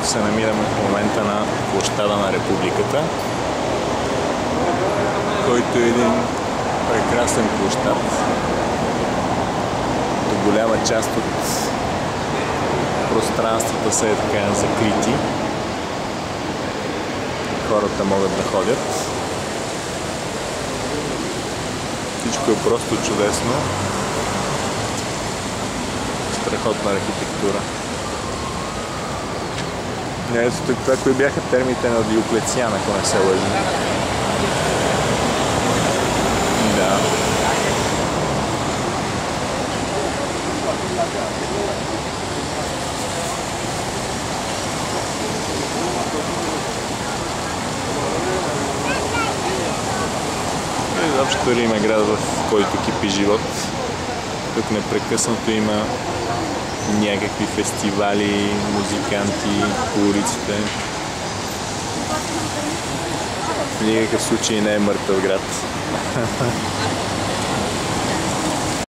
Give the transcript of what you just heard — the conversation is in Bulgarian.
който се намираме в момента на площада на Републиката, който е един прекрасен площад. До голяма част от пространствата са така закрити. Хората могат да ходят. Всичко е просто чудесно. Страхотна архитектура. Ето тук това, кои бяха термите на Диоклециан, ако не се лъжи. Да. Изобщо Рим е град, в който кипи живот. Тук непрекъснато има някакви фестивали, музиканти по улиците. В никакъв случай не е мъртъв град.